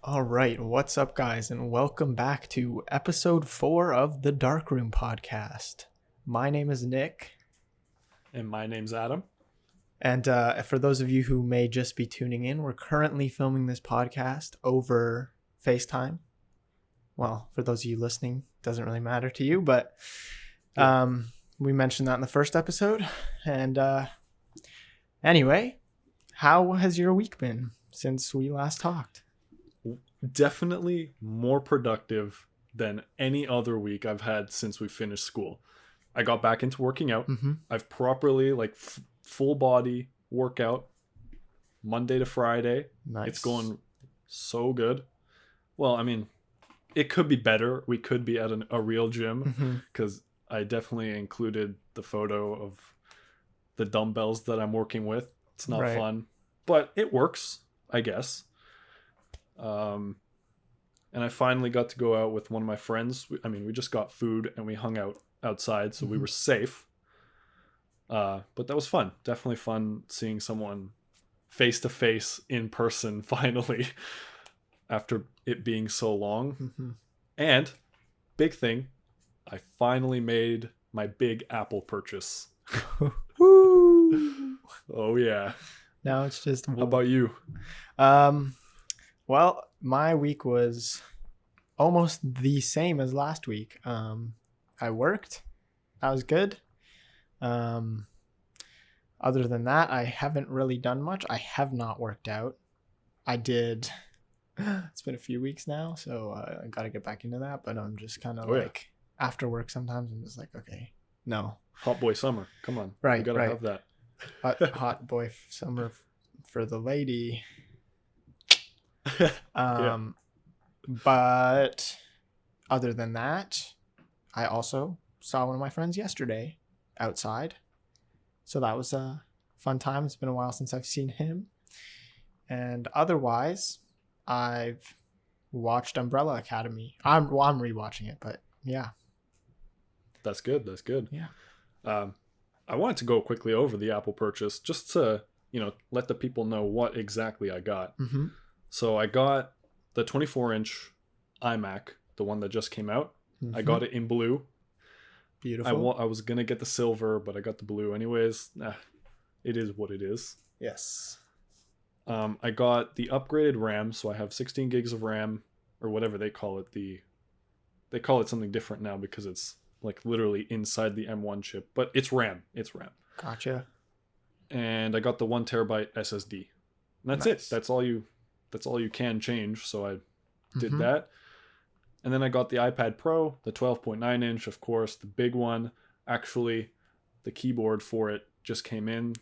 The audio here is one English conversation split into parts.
All right, what's up, guys, and welcome back to episode 4 of the Darkroom podcast. My name is Nick, And my name's Adam. and for those of you who may just be tuning in, we're currently filming this podcast over FaceTime. Well, for those of you listening, it doesn't really matter to you, but we mentioned that in the first episode. And anyway, how has your week been since we last talked? Definitely more productive than any other week I've had since we finished school. I got back into working out. Mm-hmm. I've properly, full body workout Monday to Friday. Nice. It's going so good. Well, I mean, it could be better. We could be at a real gym because I definitely included the photo of the dumbbells that I'm working with. It's not fun, but it works, I guess. And I finally got to go out with one of my friends. We just got food and we hung out outside, so we were safe. But that was fun. Definitely fun seeing someone face to face in person finally after it being so long. And big thing, I finally made my big Apple purchase. Woo! Oh yeah. Now it's just. How about you? Well, my week was almost the same as last week. I worked. That was good. Other than that, I haven't really done much. I have not worked out. I did. It's been a few weeks now, so I got to get back into that. But I'm just kind of after work sometimes I'm just like, okay, no. Hot boy summer. Come on. Right. You gotta have that. Hot boy summer for the lady. But other than that, I also saw one of my friends yesterday outside. So that was a fun time. It's been a while since I've seen him. And otherwise, I've watched Umbrella Academy. I'm rewatching it, but yeah. That's good. That's good. Yeah. I wanted to go quickly over the Apple purchase just to, let the people know what exactly I got. Mm-hmm. So I got the 24-inch iMac, the one that just came out. Mm-hmm. I got it in blue. Beautiful. I was going to get the silver, but I got the blue anyways. It is what it is. Yes. I got the upgraded RAM, so I have 16 gigs of RAM, or whatever they call it. They call it something different now because it's like literally inside the M1 chip, but it's RAM. It's RAM. Gotcha. And I got the 1 terabyte SSD. And that's it. That's all you can change. So I did that. And then I got the iPad Pro, the 12.9 inch, of course, the big one. Actually, the keyboard for it just came in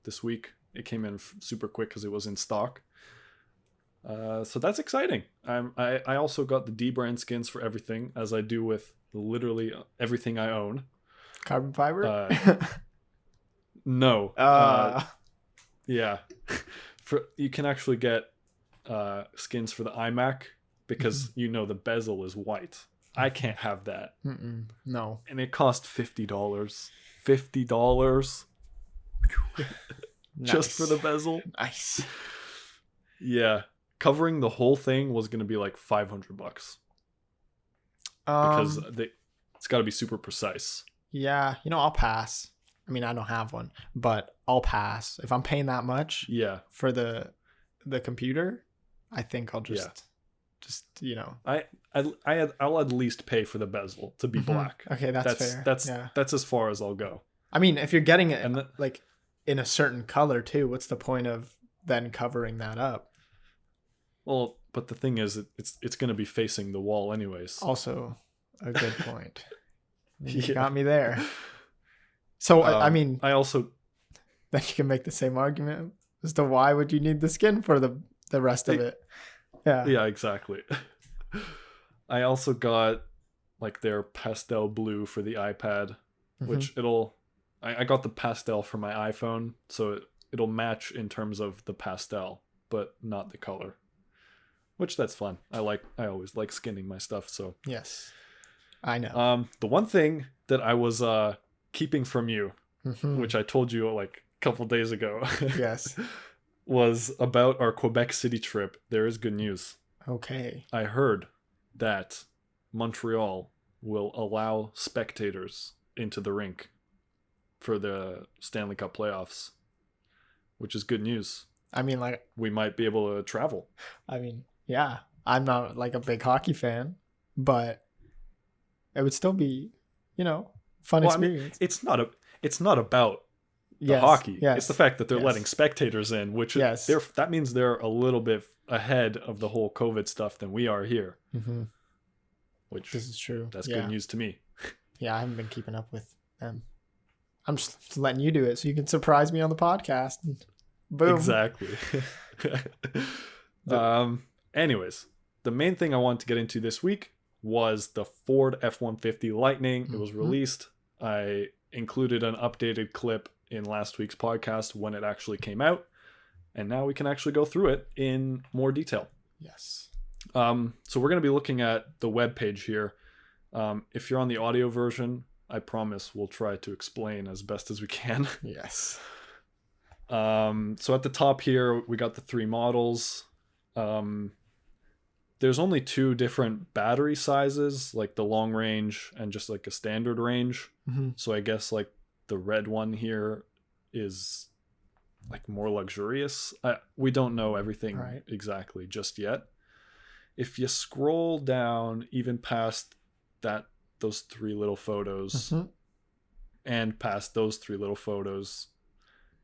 this week. It came in super quick because it was in stock. So that's exciting. I also got the D brand skins for everything, as I do with literally everything I own. Carbon fiber? No. Yeah. You can actually get skins for the iMac because the bezel is white. I can't have that. No. And it cost $50. $50 just for the bezel. Nice. Yeah. Covering the whole thing was going to be like $500 because it's got to be super precise. Yeah. I'll pass. I mean, I don't have one, but I'll pass. If I'm paying that much for the computer, I think I'll just I'll at least pay for the bezel to be black. Okay, that's fair. That's as far as I'll go. I mean, if you're getting it like in a certain color too, what's the point of then covering that up? Well, but the thing is, it's going to be facing the wall anyways. Also, a good point. You got me there. So I mean, I also then you can make the same argument as to why would you need the skin for the rest of it. Yeah, exactly. I also got like their pastel blue for the iPad, which I got the pastel for my iPhone, so it'll match in terms of the pastel, but not the color. Which that's fun. I always like skinning my stuff, so. Yes. I know. The one thing that I was keeping from you, which I told you like a couple days ago. Yes. was about our Quebec City trip. There is good news. Okay. I heard that Montreal will allow spectators into the rink for the Stanley Cup playoffs, which is good news. I mean, like, We might be able to travel. yeah, I'm not like a big hockey fan, but it would still be, fun experience. It's not about the Yes, hockey. yes, It's the fact that they're yes. letting spectators in, which Yes. that means they're a little bit ahead of the whole COVID stuff than we are here. Mm-hmm. Which This is true. that's Yeah. good news to me. Yeah, I haven't been keeping up with them. I'm just letting you do it so you can surprise me on the podcast. Boom. Exactly. Anyways, the main thing I wanted to get into this week was the Ford F-150 Lightning. It was released. I included an updated clip in last week's podcast when it actually came out, and now we can actually go through it in more detail. Yes. So we're going to be looking at the web page here. If you're on the audio version, I promise we'll try to explain as best as we can. Yes. So at the top here, we got the 3 models. There's only 2 different battery sizes, like the long range and just like a standard range. Mm-hmm. So I guess like the red one here is like more luxurious. We don't know everything exactly just yet. If you scroll down even past those 3 little photos and past those 3 little photos,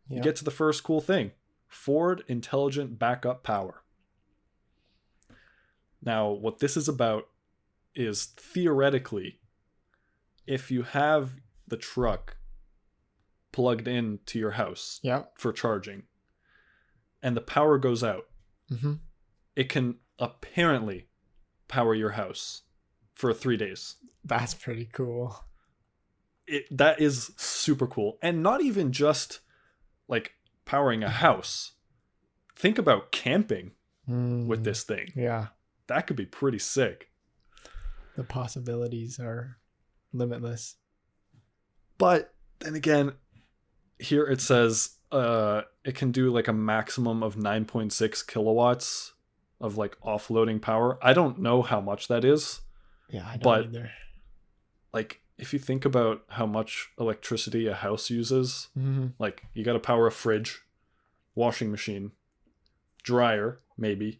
you get to the first cool thing: Ford Intelligent Backup Power. Now, what this is about is, theoretically, if you have the truck plugged in to your house for charging and the power goes out, it can apparently power your house for 3 days. That's pretty cool. That is super cool. And not even just like powering a house. Think about camping with this thing. Yeah. That could be pretty sick. The possibilities are limitless. But then again, here it says it can do like a maximum of 9.6 kilowatts of like offloading power. I don't know how much that is. Yeah, I don't either. Like, if you think about how much electricity a house uses, like you got to power a fridge, washing machine, dryer, maybe,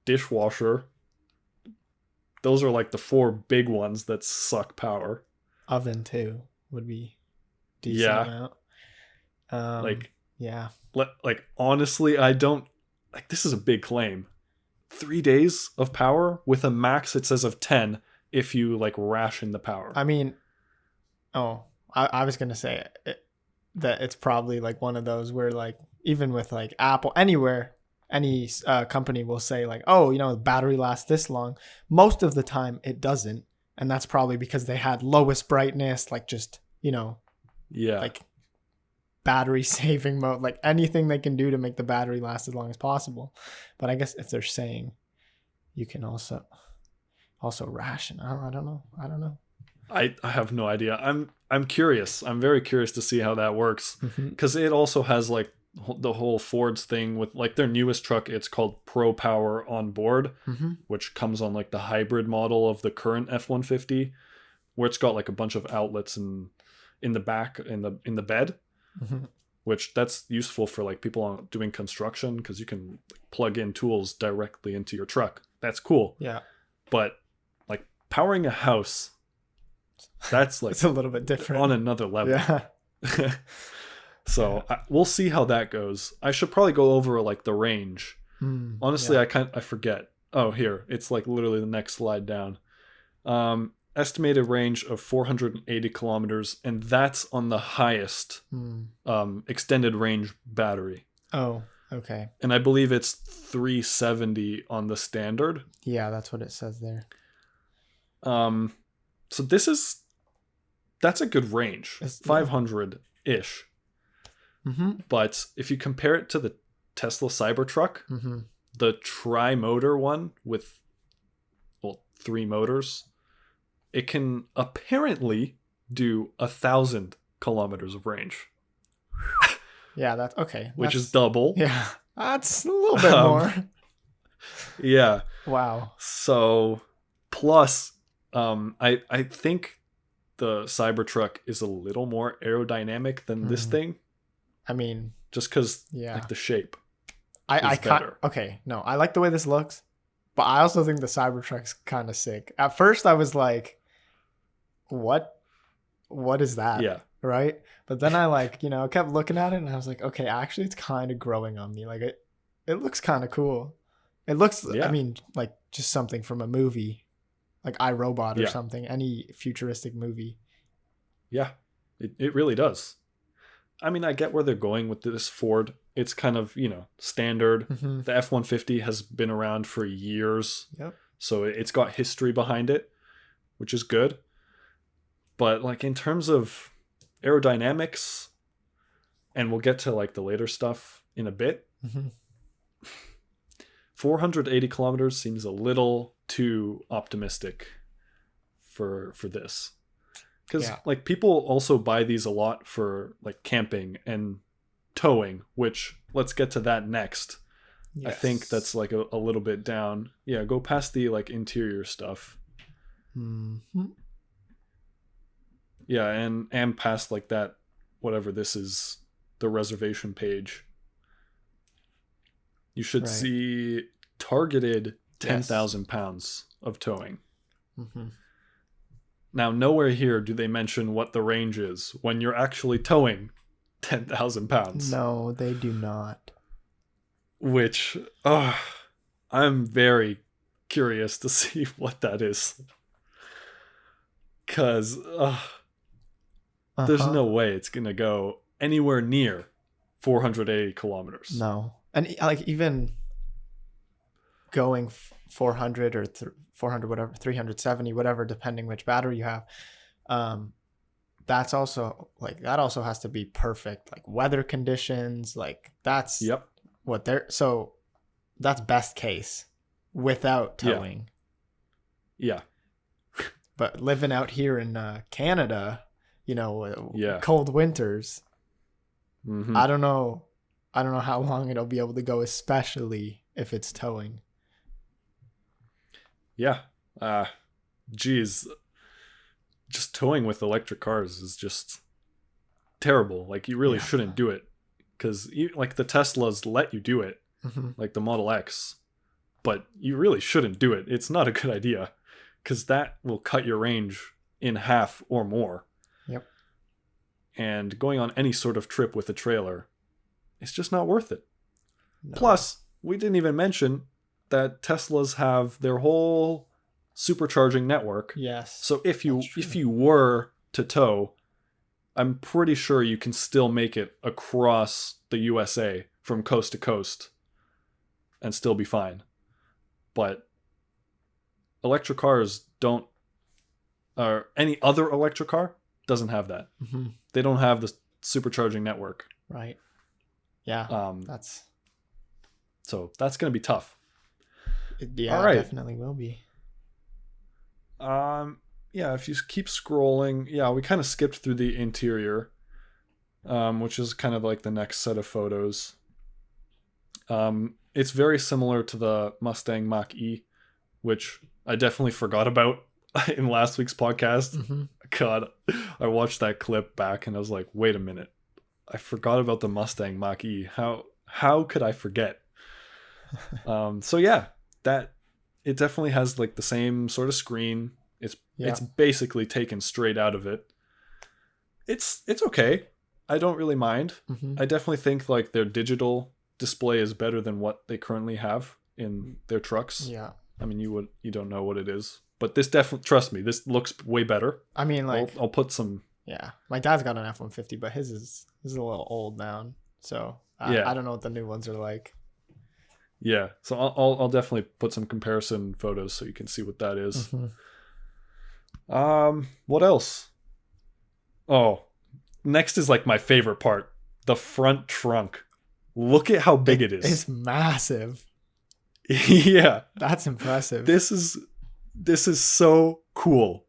dishwasher. Those are like the 4 big ones that suck power. Oven too would be decent amount. Like honestly, I don't like, this is a big claim. 3 days of power with a max, it says, of 10 if you like ration the power. I mean, I was gonna say that it's probably like one of those where, like, even with like Apple, anywhere, any company will say like, oh, the battery lasts this long. Most of the time it doesn't, and that's probably because they had lowest brightness, like just like battery saving mode, like anything they can do to make the battery last as long as possible. But I guess if they're saying you can also ration, I don't know. I have no idea. I'm curious. I'm very curious to see how that works, because it also has like the whole Ford's thing with like their newest truck. It's called Pro Power on board, which comes on like the hybrid model of the current F-150, where it's got like a bunch of outlets in the back in the bed, which that's useful for like people doing construction, because you can plug in tools directly into your truck. That's cool. Yeah. But like powering a house, that's like it's a little bit different on another level. Yeah. So we'll see how that goes. I should probably go over like the range. Honestly, I forget. Oh, here, it's like literally the next slide down. Estimated range of 480 kilometers, and that's on the highest extended range battery. Oh, okay. And I believe it's 370 on the standard. Yeah, that's what it says there. So that's a good range, 500-ish. But if you compare it to the Tesla Cybertruck, the tri-motor one with 3 motors, it can apparently do 1,000 kilometers of range. Yeah, that's okay. which is That's double. yeah. That's a little bit Um, more. Yeah. Wow. So plus, I think the Cybertruck is a little more aerodynamic than this Mm, thing, I mean, just because yeah. like the shape I is can't. better. Okay, no, I like the way this looks, but I also think the Cybertruck's kind of sick. At first, I was like, "What? What is that?" Yeah. Right? But then I like, kept looking at it, and I was like, "Okay, actually, it's kind of growing on me. Like it looks kind of cool. It looks, I Yeah. mean, like just something from a movie, like iRobot or Yeah. something, any futuristic movie." Yeah. It really does. I mean, I get where they're going with this Ford. It's kind of, standard. Hmm. The F-150 has been around for years, Yep. so it's got history behind it, which is good. But like in terms of aerodynamics, and we'll get to like the later stuff in a bit, Hmm. 480 kilometers seems a little too optimistic for this. Because Yeah. like people also buy these a lot for like camping and towing, which let's get to that next. I think that's Yes. like a little bit down. Yeah, go past the like interior stuff. Hmm. Yeah, and past like that, whatever this is, the reservation page. You should Right. see targeted Yes. 10,000 pounds of towing. Hmm. Now, nowhere here do they mention what the range is when you're actually towing 10,000 pounds, No, they do not. which I'm very curious to see what that is. Because there's Uh-huh. no way it's going to go anywhere near 480 kilometers. No. And like even going 400 or 400 whatever, 370 whatever, depending which battery you have, um that's also like that also has to be perfect, like weather conditions, like that's Yep. what they're so that's best case without Yeah. towing. Yeah. But living out here in Canada, Yeah. cold winters, Mm-hmm. I don't know how long it'll be able to go, especially if it's towing. Yeah. Geez. Just towing with electric cars is just terrible. Like, you really Yeah. shouldn't do it. Because, like, the Teslas let you do it, Hmm. like the Model X. But you really shouldn't do it. It's not a good idea. Because that will cut your range in half or more. Yep. And going on any sort of trip with a trailer, it's just not worth it. No. Plus, we didn't even mention that Teslas have their whole supercharging network. Yes. So if That's true. you were to tow, I'm pretty sure you can still make it across the USA from coast to coast and still be fine. But electric cars don't, or any other electric car doesn't have that. Hmm. They don't have the supercharging network. Right. Yeah. That's So that's going to be tough. yeah. All right. Definitely will be. Yeah, if you keep scrolling, yeah, we kind of skipped through the interior, which is kind of like the next set of photos. It's very similar to the Mustang Mach-E, which I definitely forgot about in last week's podcast. Hmm. God, I watched that clip back and I was like, wait a minute, I forgot about the Mustang Mach-E. How could I forget? So yeah, that it definitely has like the same sort of screen. It's basically taken straight out of it. It's okay. I don't really mind. Hmm. I definitely think like their digital display is better than what they currently have in their trucks. Yeah. I mean, you don't know what it is, but this definitely, trust me, this looks way better. I mean, like, I'll put some. yeah, my dad's got an F-150, but his is a little old now, so Yeah. I don't know what the new ones are like. Yeah, so I'll definitely put some comparison photos so you can see what that is. Mhm. What else? Oh, next is like my favorite part, the front trunk. Look at how big it is. It's massive. Yeah, That's impressive. this is so cool.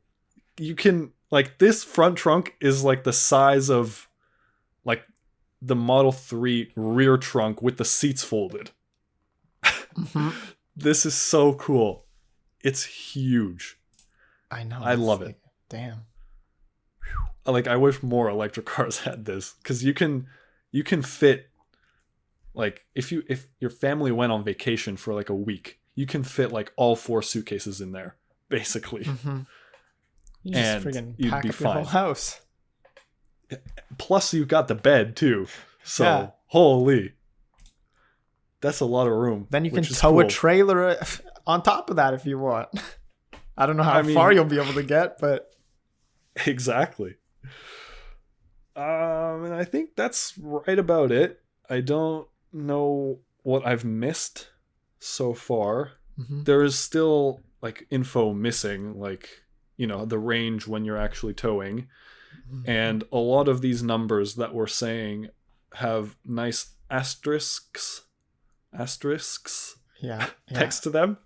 You can like this front trunk is like the size of like the Model 3 rear trunk with the seats folded. Mm-hmm. This is so cool. It's huge. I know. I love it. Damn. Like, I wish more electric cars had this, because you can fit, like, if your family went on vacation for like a week, you can fit like all 4 suitcases in there, basically. Mm-hmm. You just And freaking you'd pack be up your whole fine. house. Plus, you've got the bed too. So, Yeah. holy, that's a lot of room. Then you can which is tow a cool. trailer on top of that if you want. I don't know how far you'll be able to get, but Exactly. And I think that's right about it. I don't know what I've missed so far. mm-hmm. There is still like info missing, like, the range when you're actually towing. Mm-hmm. And a lot of these numbers that we're saying have nice asterisks Yeah. next to them.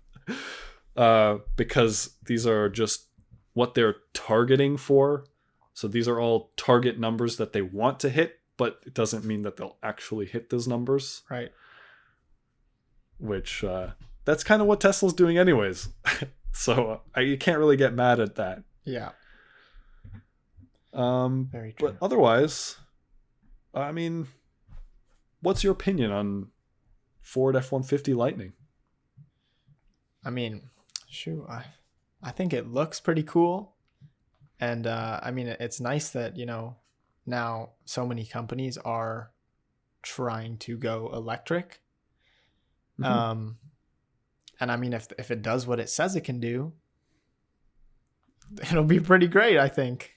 Because these are just what they're targeting for. So these are all target numbers that they want to hit, but it doesn't mean that they'll actually hit those numbers. Right. Which, that's kind of what Tesla's doing anyways. So you can't really get mad at that. Yeah. Very true. But otherwise, I mean, what's your opinion on Ford F-150 Lightning? I mean, shoot, I think it looks pretty cool. And I mean, it's nice that, now so many companies are trying to go electric. Mm-hmm. And I mean, if it does what it says it can do, it'll be pretty great, I think.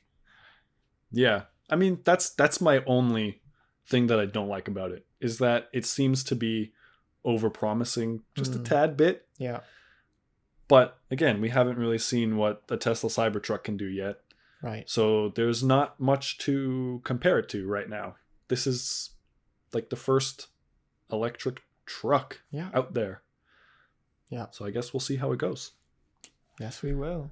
Yeah. I mean, that's my only thing that I don't like about it, is that it seems to be overpromising just a tad bit. Yeah. But again, we haven't really seen what the Tesla Cybertruck can do yet. Right. So there's not much to compare it to right now. This is like the first electric truck out there. Yeah. So I guess we'll see how it goes. Yes, we will.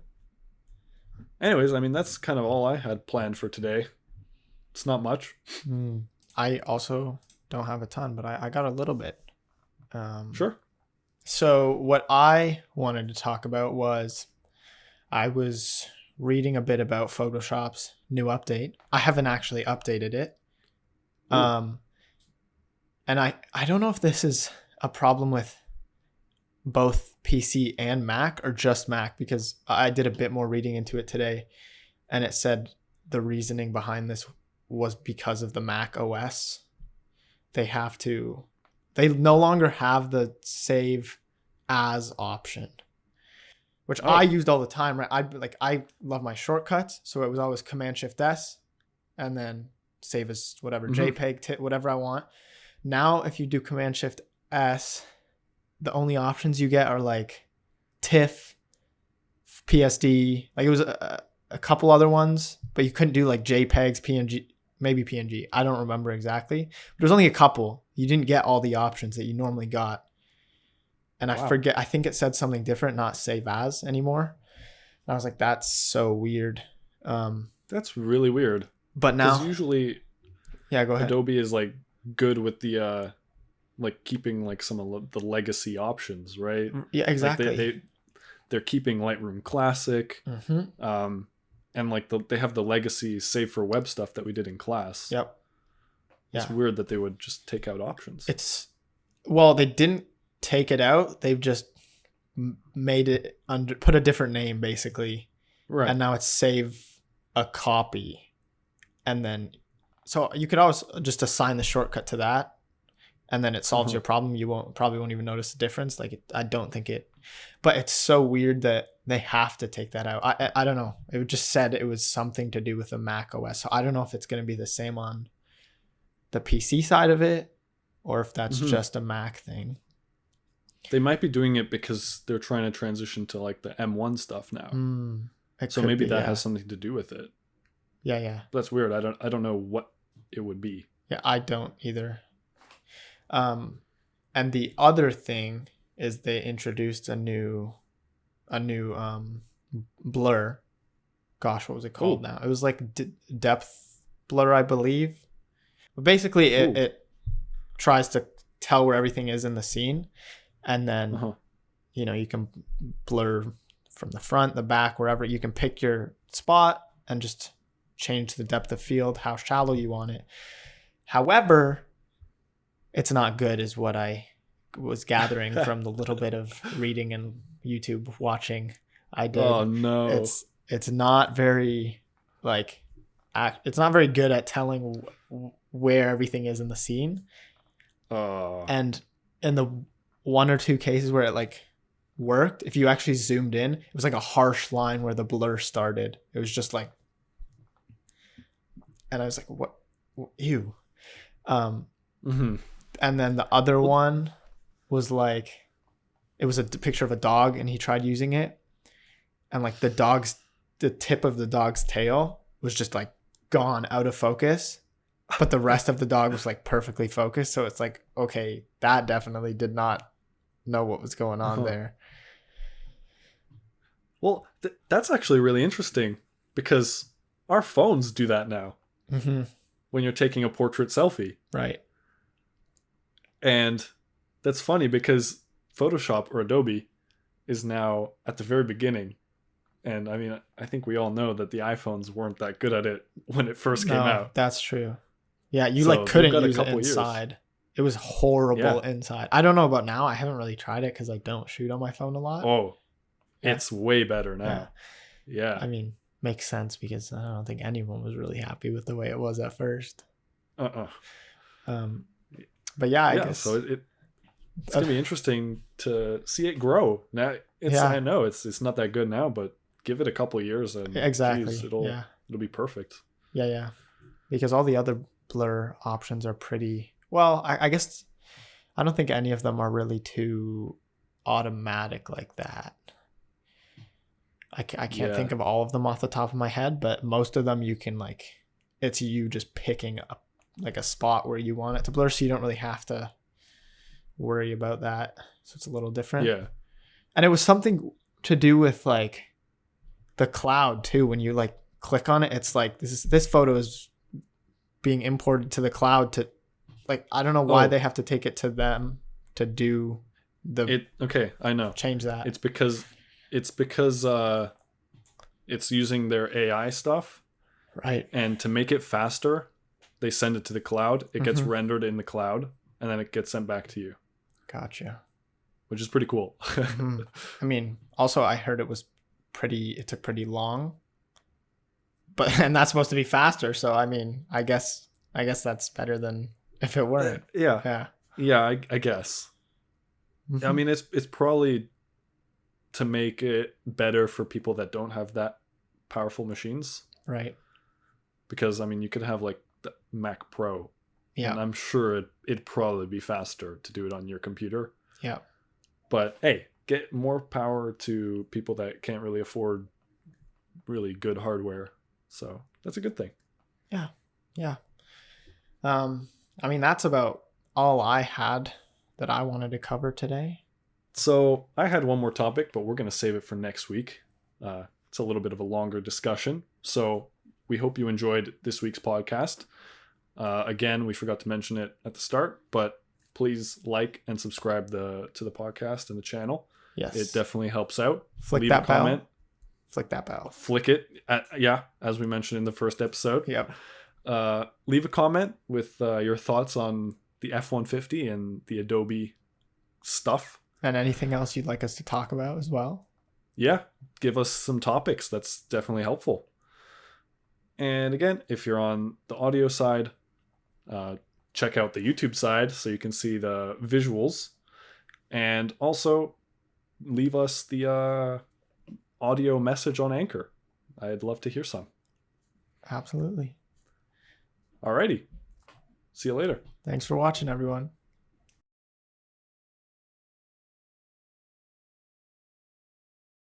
Anyways, I mean, that's kind of all I had planned for today. It's not much. I also don't have a ton, but I got a little bit. Sure. So what I wanted to talk about was I was reading a bit about Photoshop's new update. I haven't actually updated it. And I don't know if this is a problem with both PC and Mac or just Mac, because I did a bit more reading into it today, and it said the reasoning behind this was because of the Mac OS. They no longer have the save as option, which I used all the time, right? I love my shortcuts, so it was always Command-Shift-S and then save as whatever, JPEG, whatever I want. Now, if you do Command-Shift-S, the only options you get are like TIFF, PSD, like it was a couple other ones, but you couldn't do like JPEGs, PNG, maybe PNG. I don't remember exactly, but there's only a couple. You didn't get all the options that you normally got. And I forget, I think it said something different, not save as anymore. And I was like, that's so weird. That's really weird. But now usually go ahead. Adobe is like good with the like keeping like some of the legacy options, right? Yeah, exactly. Like they're keeping Lightroom Classic. And like they have the legacy save for web stuff that we did in class. Yep. It's weird that they would just take out options. They didn't take it out. They've just made it put a different name basically. Right. And now it's save a copy. And then, so you could always just assign the shortcut to that, and then it solves your problem. You probably won't even notice the difference. Like I don't think it, but it's so weird that they have to take that out. I don't know. It just said it was something to do with the Mac OS. So I don't know if it's going to be the same on the PC side of it, or if that's just a Mac thing. They might be doing it because they're trying to transition to like the M1 stuff now. So maybe that has something to do with it. Yeah. That's weird. I don't know what it would be. Yeah, I don't either. And the other thing is they introduced a new blur. Gosh, what was it called now? It was like depth blur, I believe. But basically, Ooh. it tries to tell where everything is in the scene, and then Uh-huh. you can blur from the front, the back, wherever. You can pick your spot and just change the depth of field, how shallow you want it. However, it's not good, is what I was gathering from the little bit of reading and YouTube watching I did. Oh no. It's not very it's not very good at telling where everything is in the scene. And in the one or two cases where it worked, if you actually zoomed in, it was like a harsh line where the blur started. It was just like, and I was like, what? Ew. Mm-hmm. And then the other one was like, it was a picture of a dog, and he tried using it, and like the tip of the dog's tail was just like gone out of focus, but the rest of the dog was like perfectly focused. So it's like, okay, that definitely did not know what was going on there. Well, that's actually really interesting, because our phones do that now. Mm-hmm. When you're taking a portrait selfie. Right. And that's funny, because Photoshop or Adobe is now at the very beginning. And I mean, I think we all know that the iPhones weren't that good at it when it first came out. That's true. Yeah, you So couldn't they've got a use it couple inside. years. It was horrible Yeah. inside. I don't know about now. I haven't really tried it because I don't shoot on my phone a lot. Oh, Yeah. it's way better now. Yeah. I mean, makes sense, because I don't think anyone was really happy with the way it was at first. But yeah, I guess so it's gonna be interesting to see it grow. Now I know it's not that good now, but give it a couple of years and exactly. geez, it'll be perfect. Yeah. Because all the other blur options are pretty well. I guess I don't think any of them are really too automatic like that. I can't think of all of them off the top of my head, but most of them you can it's you just picking up like a spot where you want it to blur, so you don't really have to worry about that. So it's a little different. Yeah. And it was something to do with the cloud too. When you click on it, it's like this photo is being imported to the cloud to I don't know why they have to take it to them to do I know. Change that. It's because it's using their AI stuff. Right. And to make it faster, they send it to the cloud. It gets rendered in the cloud, and then it gets sent back to you. Gotcha. Which is pretty cool. I mean, also I heard it took pretty long. And that's supposed to be faster, so I mean, I guess that's better than if it weren't. Yeah, I guess. I mean, it's probably to make it better for people that don't have that powerful machines. Right. Because I mean, you could have the Mac Pro. Yeah. And I'm sure it'd probably be faster to do it on your computer. Yeah. But hey, get more power to people that can't really afford really good hardware. So that's a good thing. Yeah. Yeah. I mean, that's about all I had that I wanted to cover today. So I had one more topic, but we're going to save it for next week. It's a little bit of a longer discussion. So we hope you enjoyed this week's podcast. Again, we forgot to mention it at the start, but please like and subscribe to the podcast and the channel. Yes. It definitely helps out. Leave that comment. Flick that bell. Flick it. As we mentioned in the first episode. Yep. Leave a comment with your thoughts on the F150 and the Adobe stuff. And anything else you'd like us to talk about as well. Yeah. Give us some topics. That's definitely helpful. And again, if you're on the audio side, check out the YouTube side so you can see the visuals. And also leave us the audio message on Anchor. I'd love to hear some. Absolutely. Alrighty. See you later. Thanks for watching, everyone.